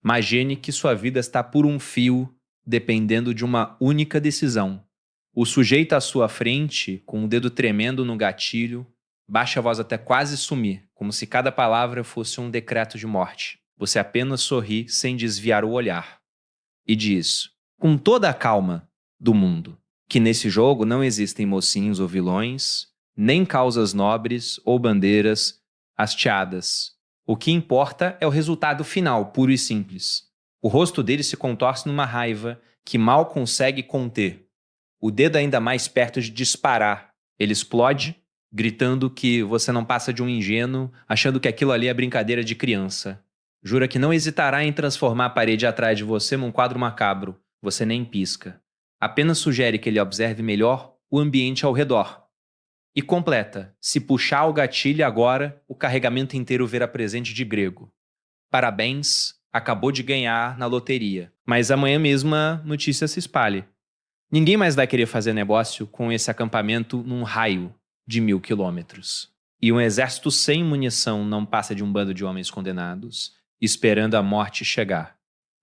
Imagine que sua vida está por um fio, dependendo de uma única decisão. O sujeito à sua frente, com o dedo tremendo no gatilho, baixa a voz até quase sumir, como se cada palavra fosse um decreto de morte. Você apenas sorri sem desviar o olhar. E diz, com toda a calma do mundo, que nesse jogo não existem mocinhos ou vilões, nem causas nobres ou bandeiras hasteadas. O que importa é o resultado final, puro e simples. O rosto dele se contorce numa raiva que mal consegue conter. O dedo ainda mais perto de disparar. Ele explode, gritando que você não passa de um ingênuo, achando que aquilo ali é brincadeira de criança. Jura que não hesitará em transformar a parede atrás de você num quadro macabro. Você nem pisca. Apenas sugere que ele observe melhor o ambiente ao redor. E completa, se puxar o gatilho agora, o carregamento inteiro verá presente de grego. Parabéns, acabou de ganhar na loteria. Mas amanhã mesmo a notícia se espalhe. Ninguém mais vai querer fazer negócio com esse acampamento num raio de 1000 quilômetros. E um exército sem munição não passa de um bando de homens condenados, esperando a morte chegar.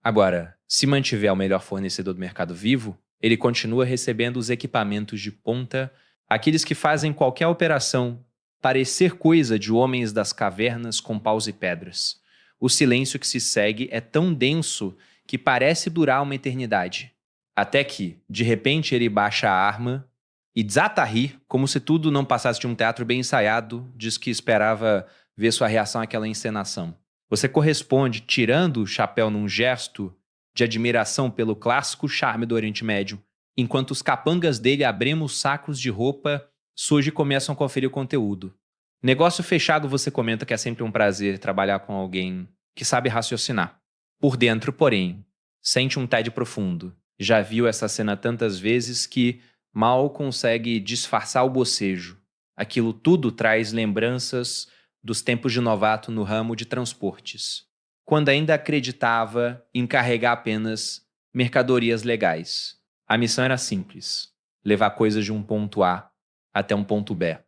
Agora, se mantiver o melhor fornecedor do mercado vivo, ele continua recebendo os equipamentos de ponta, aqueles que fazem qualquer operação parecer coisa de homens das cavernas com paus e pedras. O silêncio que se segue é tão denso que parece durar uma eternidade. Até que, de repente, ele baixa a arma e desata a rir, como se tudo não passasse de um teatro bem ensaiado, diz que esperava ver sua reação àquela encenação. Você corresponde, tirando o chapéu num gesto de admiração pelo clássico charme do Oriente Médio, enquanto os capangas dele abrimos sacos de roupa suja e começam a conferir o conteúdo. Negócio fechado, você comenta que é sempre um prazer trabalhar com alguém que sabe raciocinar. Por dentro, porém, sente um tédio profundo. Já viu essa cena tantas vezes que mal consegue disfarçar o bocejo. Aquilo tudo traz lembranças dos tempos de novato no ramo de transportes, quando ainda acreditava em carregar apenas mercadorias legais. A missão era simples: levar coisas de um ponto A até um ponto B.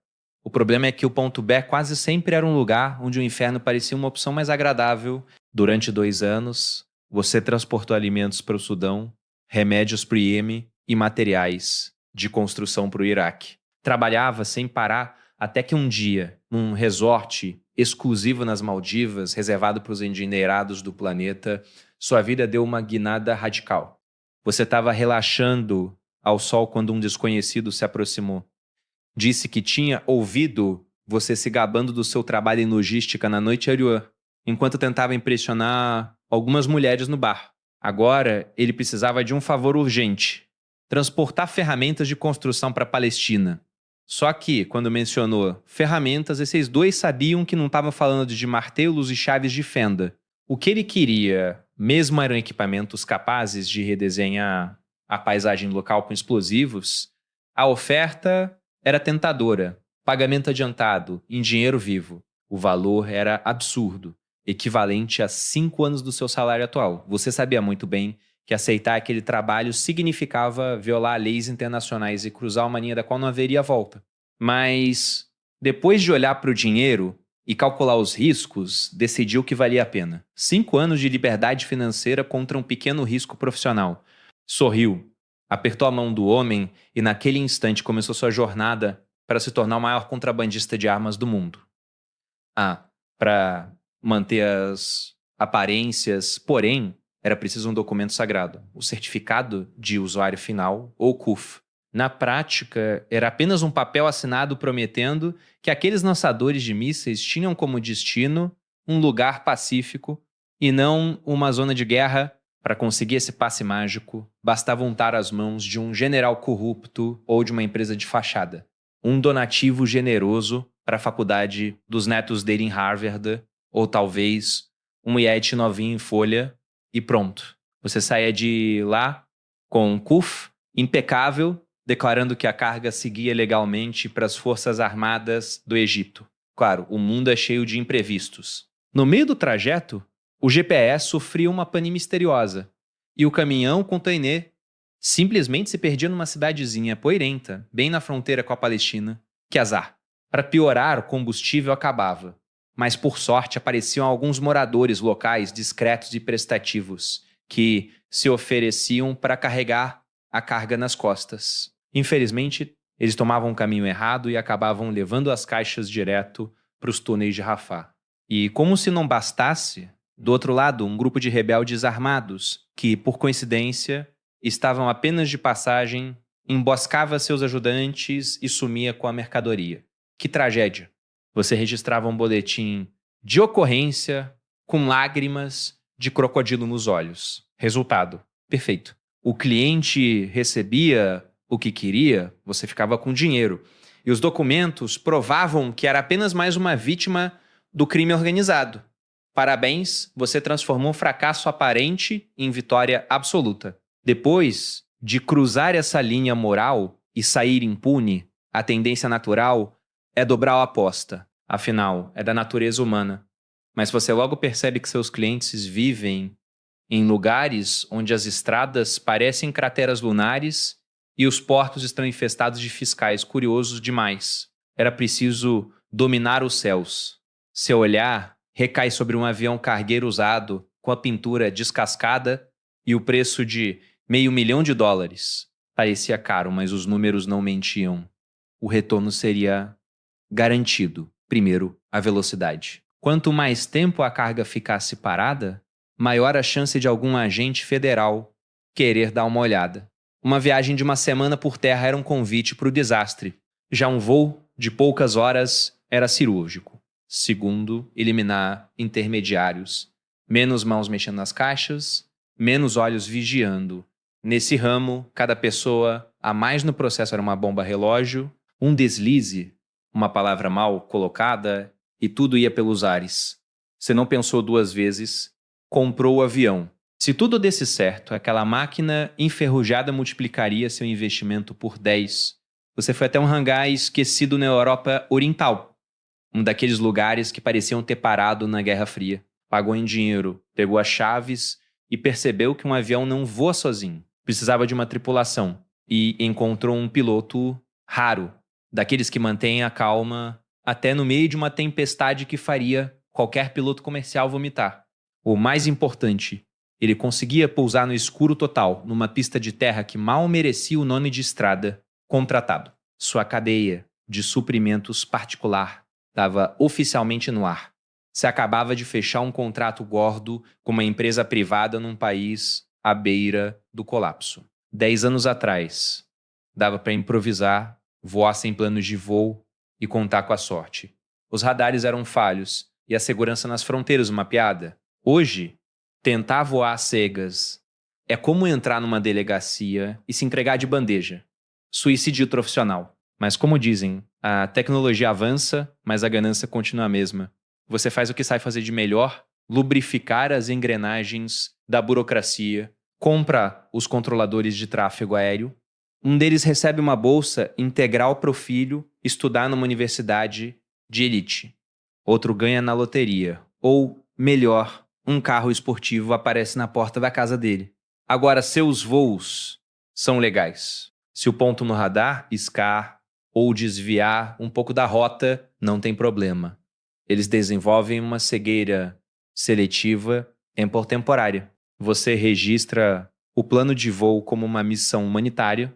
O problema é que o ponto B quase sempre era um lugar onde o inferno parecia uma opção mais agradável. Durante 2 anos, você transportou alimentos para o Sudão, remédios para o Iêmen e materiais de construção para o Iraque. Trabalhava sem parar até que um dia, num resort exclusivo nas Maldivas, reservado para os endinheirados do planeta, sua vida deu uma guinada radical. Você estava relaxando ao sol quando um desconhecido se aproximou. Disse que tinha ouvido você se gabando do seu trabalho em logística na noite anterior, enquanto tentava impressionar algumas mulheres no bar. Agora, ele precisava de um favor urgente: transportar ferramentas de construção para a Palestina. Só que, quando mencionou ferramentas, esses dois sabiam que não estavam falando de martelos e chaves de fenda. O que ele queria mesmo eram equipamentos capazes de redesenhar a paisagem local com explosivos. A oferta era tentadora: pagamento adiantado, em dinheiro vivo. O valor era absurdo, equivalente a 5 anos do seu salário atual. Você sabia muito bem que aceitar aquele trabalho significava violar leis internacionais e cruzar uma linha da qual não haveria volta. Mas, depois de olhar para o dinheiro e calcular os riscos, decidiu que valia a pena. 5 anos de liberdade financeira contra um pequeno risco profissional. Sorriu, apertou a mão do homem e naquele instante começou sua jornada para se tornar o maior contrabandista de armas do mundo. Para manter as aparências, porém, era preciso um documento sagrado, o certificado de usuário final, ou CUF. Na prática, era apenas um papel assinado prometendo que aqueles lançadores de mísseis tinham como destino um lugar pacífico e não uma zona de guerra. Para conseguir esse passe mágico, bastava untar as mãos de um general corrupto ou de uma empresa de fachada. Um donativo generoso para a faculdade dos netos dele em Harvard, ou talvez um iete novinho em folha, e pronto. Você saía de lá com um CUF impecável, declarando que a carga seguia legalmente para as Forças Armadas do Egito. Claro, o mundo é cheio de imprevistos. No meio do trajeto, o GPS sofria uma pane misteriosa e o caminhão container simplesmente se perdia numa cidadezinha poeirenta, bem na fronteira com a Palestina. Que azar! Para piorar, o combustível acabava. mas por sorte apareciam alguns moradores locais discretos e prestativos que se ofereciam para carregar a carga nas costas. Infelizmente, eles tomavam o caminho errado e acabavam levando as caixas direto para os túneis de Rafah. E como se não bastasse, do outro lado, um grupo de rebeldes armados, que, por coincidência, estavam apenas de passagem, emboscava seus ajudantes e sumia com a mercadoria. Que tragédia! Você registrava um boletim de ocorrência com lágrimas de crocodilo nos olhos. Resultado: perfeito. O cliente recebia o que queria, você ficava com dinheiro. E os documentos provavam que era apenas mais uma vítima do crime organizado. Parabéns, você transformou um fracasso aparente em vitória absoluta. Depois de cruzar essa linha moral e sair impune, a tendência natural é dobrar a aposta. Afinal, é da natureza humana. Mas você logo percebe que seus clientes vivem em lugares onde as estradas parecem crateras lunares e os portos estão infestados de fiscais curiosos demais. Era preciso dominar os céus. Seu olhar recai sobre um avião cargueiro usado, com a pintura descascada e o preço de $500.000. Parecia caro, mas os números não mentiam. O retorno seria garantido. Primeiro, a velocidade. Quanto mais tempo a carga ficasse parada, maior a chance de algum agente federal querer dar uma olhada. Uma viagem de uma semana por terra era um convite para o desastre. Já um voo de poucas horas era cirúrgico. Segundo, eliminar intermediários. Menos mãos mexendo nas caixas, menos olhos vigiando. Nesse ramo, cada pessoa a mais no processo era uma bomba relógio, um deslize, uma palavra mal colocada e tudo ia pelos ares. Você não pensou duas vezes, comprou o avião. Se tudo desse certo, aquela máquina enferrujada multiplicaria seu investimento por 10. Você foi até um hangar esquecido na Europa Oriental, um daqueles lugares que pareciam ter parado na Guerra Fria. Pagou em dinheiro, pegou as chaves e percebeu que um avião não voa sozinho. Precisava de uma tripulação e encontrou um piloto raro, daqueles que mantêm a calma até no meio de uma tempestade que faria qualquer piloto comercial vomitar. O mais importante, ele conseguia pousar no escuro total, numa pista de terra que mal merecia o nome de estrada, contratado. Sua cadeia de suprimentos particular estava oficialmente no ar. Se acabava de fechar um contrato gordo com uma empresa privada num país à beira do colapso. 10 anos atrás, dava para improvisar, voar sem planos de voo e contar com a sorte. Os radares eram falhos e a segurança nas fronteiras uma piada. Hoje, tentar voar às cegas é como entrar numa delegacia e se entregar de bandeja. Suicídio profissional. Mas como dizem, a tecnologia avança, mas a ganância continua a mesma. Você faz o que sai fazer de melhor, lubrificar as engrenagens da burocracia, compra os controladores de tráfego aéreo. Um deles recebe uma bolsa integral para o filho estudar numa universidade de elite. Outro ganha na loteria. Ou, melhor, um carro esportivo aparece na porta da casa dele. Agora, seus voos são legais. Se o ponto no radar piscar ou desviar um pouco da rota, não tem problema. Eles desenvolvem uma cegueira seletiva temporária. Você registra o plano de voo como uma missão humanitária,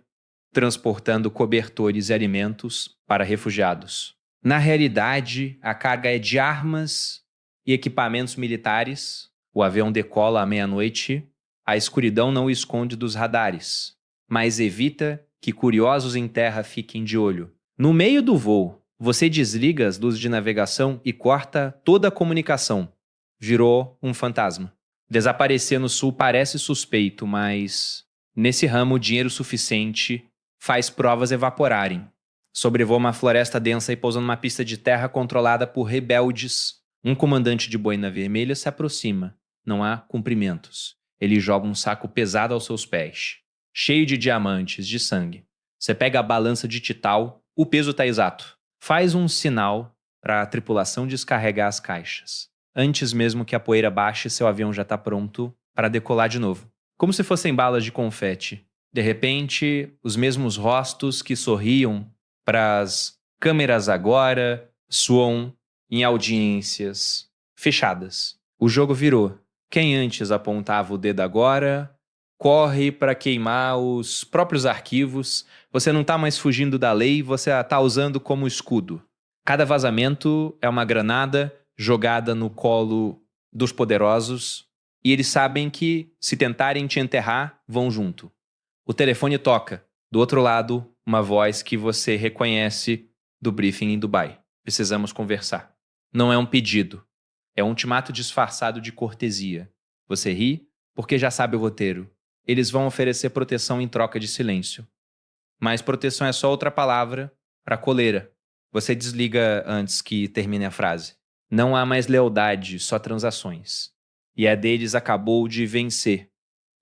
transportando cobertores e alimentos para refugiados. Na realidade, a carga é de armas e equipamentos militares. O avião decola à meia-noite. A escuridão não o esconde dos radares, mas evita que curiosos em terra fiquem de olho. No meio do voo, você desliga as luzes de navegação e corta toda a comunicação. Virou um fantasma. Desaparecer no sul parece suspeito, mas nesse ramo, dinheiro suficiente faz provas evaporarem. Sobrevoa uma floresta densa e pousa numa pista de terra controlada por rebeldes. Um comandante de boina vermelha se aproxima. Não há cumprimentos. Ele joga um saco pesado aos seus pés, cheio de diamantes, de sangue. Você pega a balança de Tital, o peso está exato. Faz um sinal para a tripulação descarregar as caixas. Antes mesmo que a poeira baixe, seu avião já está pronto para decolar de novo. Como se fossem balas de confete. De repente, os mesmos rostos que sorriam para as câmeras agora soam em audiências fechadas. O jogo virou. Quem antes apontava o dedo agora, corre para queimar os próprios arquivos. Você não está mais fugindo da lei, você a está usando como escudo. Cada vazamento é uma granada jogada no colo dos poderosos e eles sabem que, se tentarem te enterrar, vão junto. O telefone toca. Do outro lado, uma voz que você reconhece do briefing em Dubai. Precisamos conversar. Não é um pedido. É um ultimato disfarçado de cortesia. Você ri porque já sabe o roteiro. Eles vão oferecer proteção em troca de silêncio. Mas proteção é só outra palavra para coleira. Você desliga antes que termine a frase. Não há mais lealdade, só transações. E a deles acabou de vencer.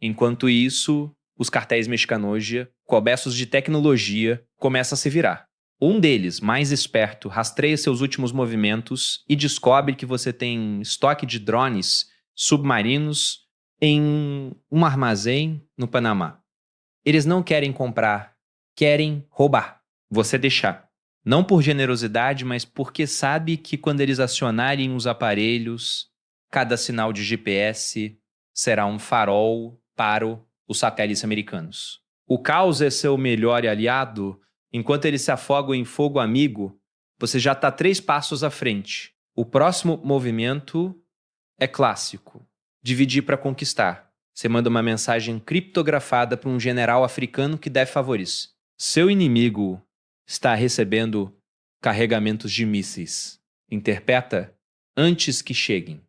Enquanto isso, os cartéis mexicanoja, cobertos de tecnologia, começam a se virar. Um deles, mais esperto, rastreia seus últimos movimentos e descobre que você tem estoque de drones submarinos em um armazém no Panamá. Eles não querem comprar, querem roubar. Você deixar. Não por generosidade, mas porque sabe que quando eles acionarem os aparelhos, cada sinal de GPS será um farol para os satélites americanos. O caos é seu melhor aliado. Enquanto eles se afogam em fogo amigo, você já está 3 passos à frente. O próximo movimento é clássico. Dividir para conquistar. Você manda uma mensagem criptografada para um general africano que deve favores. Seu inimigo está recebendo carregamentos de mísseis. Interpreta antes que cheguem.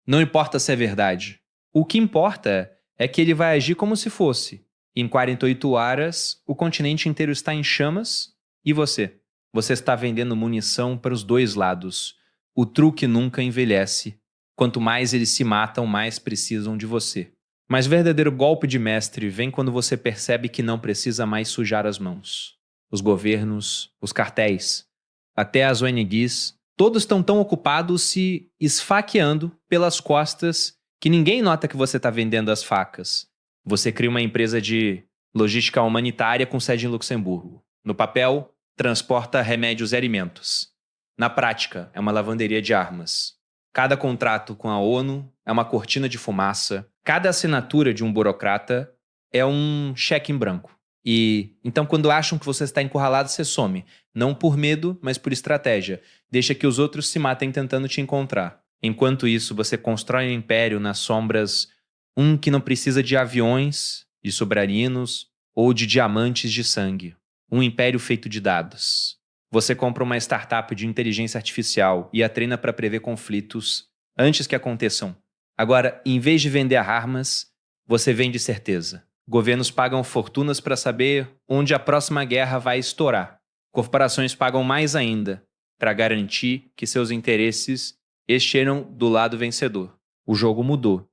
Não importa se é verdade. O que importa é que ele vai agir como se fosse. Em 48 horas, o continente inteiro está em chamas e você? Você está vendendo munição para os dois lados. O truque nunca envelhece. Quanto mais eles se matam, mais precisam de você. Mas o verdadeiro golpe de mestre vem quando você percebe que não precisa mais sujar as mãos. Os governos, os cartéis, até as ONGs, todos estão tão ocupados se esfaqueando pelas costas que ninguém nota que você está vendendo as facas. Você cria uma empresa de logística humanitária com sede em Luxemburgo. No papel, transporta remédios e alimentos. Na prática, é uma lavanderia de armas. Cada contrato com a ONU é uma cortina de fumaça. Cada assinatura de um burocrata é um cheque em branco. E então, quando acham que você está encurralado, você some. Não por medo, mas por estratégia. Deixa que os outros se matem tentando te encontrar. Enquanto isso, você constrói um império nas sombras, um que não precisa de aviões, de submarinos ou de diamantes de sangue. Um império feito de dados. Você compra uma startup de inteligência artificial e a treina para prever conflitos antes que aconteçam. Agora, em vez de vender armas, você vende certeza. Governos pagam fortunas para saber onde a próxima guerra vai estourar. Corporações pagam mais ainda para garantir que seus interesses estejam do lado vencedor. O jogo mudou.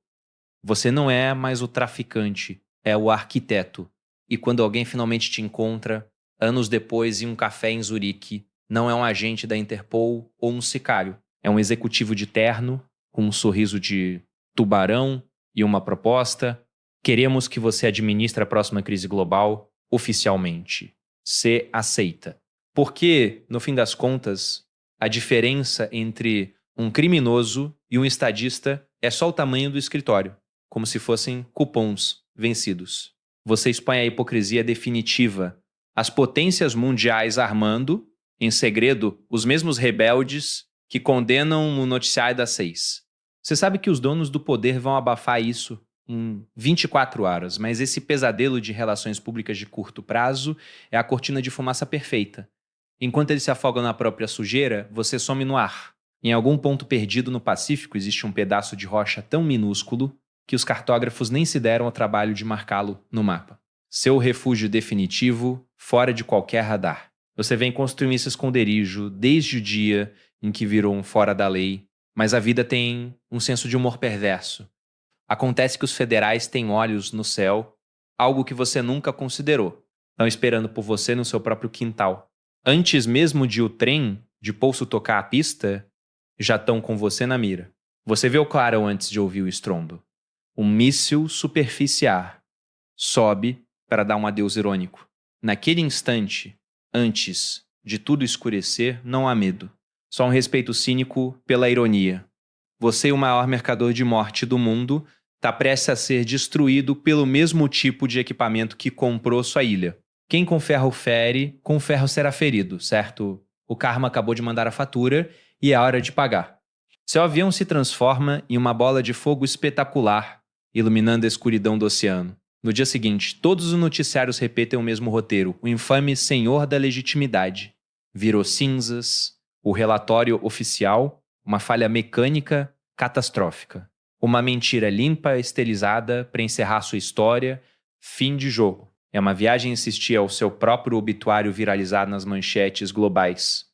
Você não é mais o traficante, é o arquiteto. E quando alguém finalmente te encontra, anos depois em um café em Zurique, não é um agente da Interpol ou um sicário. É um executivo de terno, com um sorriso de tubarão e uma proposta. Queremos que você administre a próxima crise global oficialmente. Você aceita. Porque, no fim das contas, a diferença entre um criminoso e um estadista é só o tamanho do escritório, como se fossem cupons vencidos. Você expõe a hipocrisia definitiva. As potências mundiais armando, em segredo, os mesmos rebeldes que condenam o noticiário das 6. Você sabe que os donos do poder vão abafar isso em 24 horas, mas esse pesadelo de relações públicas de curto prazo é a cortina de fumaça perfeita. Enquanto eles se afogam na própria sujeira, você some no ar. Em algum ponto perdido no Pacífico existe um pedaço de rocha tão minúsculo que os cartógrafos nem se deram ao trabalho de marcá-lo no mapa. Seu refúgio definitivo, fora de qualquer radar. Você vem construindo esse esconderijo desde o dia em que virou um fora da lei, mas a vida tem um senso de humor perverso. Acontece que os federais têm olhos no céu, algo que você nunca considerou. Estão esperando por você no seu próprio quintal. Antes mesmo de o trem de Poço tocar a pista, já estão com você na mira. Você vê o clarão antes de ouvir o estrondo. Um míssil superficiar sobe para dar um adeus irônico. Naquele instante, antes de tudo escurecer, não há medo. Só um respeito cínico pela ironia. Você, o maior mercador de morte do mundo, está prestes a ser destruído pelo mesmo tipo de equipamento que comprou sua ilha. Quem com ferro fere, com ferro será ferido, certo? O karma acabou de mandar a fatura e é hora de pagar. Seu avião se transforma em uma bola de fogo espetacular, iluminando a escuridão do oceano. No dia seguinte, todos os noticiários repetem o mesmo roteiro: o infame Senhor da Legitimidade. Virou cinzas, o relatório oficial, uma falha mecânica catastrófica. Uma mentira limpa, estilizada para encerrar sua história, fim de jogo. É uma viagem insistir ao seu próprio obituário viralizado nas manchetes globais.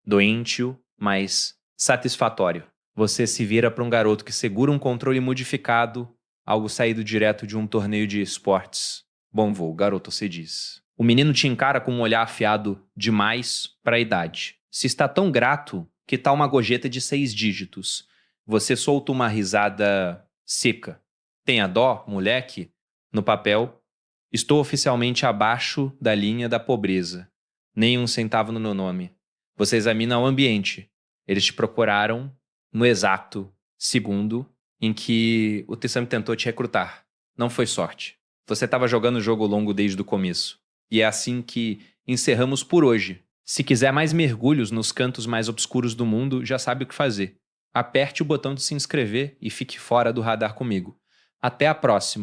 Doentio, mas satisfatório. Você se vira para um garoto que segura um controle modificado, algo saído direto de um torneio de esportes. Bom voo, garoto, você diz. O menino te encara com um olhar afiado demais para a idade. Se está tão grato, que tal uma gorjeta de 6 dígitos? Você solta uma risada seca. Tenha dó, moleque? No papel, estou oficialmente abaixo da linha da pobreza. Nem um centavo no meu nome. Você examina o ambiente. Eles te procuraram no exato segundo em que o Tessame tentou te recrutar. Não foi sorte. Você estava jogando o jogo longo desde o começo. E é assim que encerramos por hoje. Se quiser mais mergulhos nos cantos mais obscuros do mundo, já sabe o que fazer. Aperte o botão de se inscrever e fique fora do radar comigo. Até a próxima!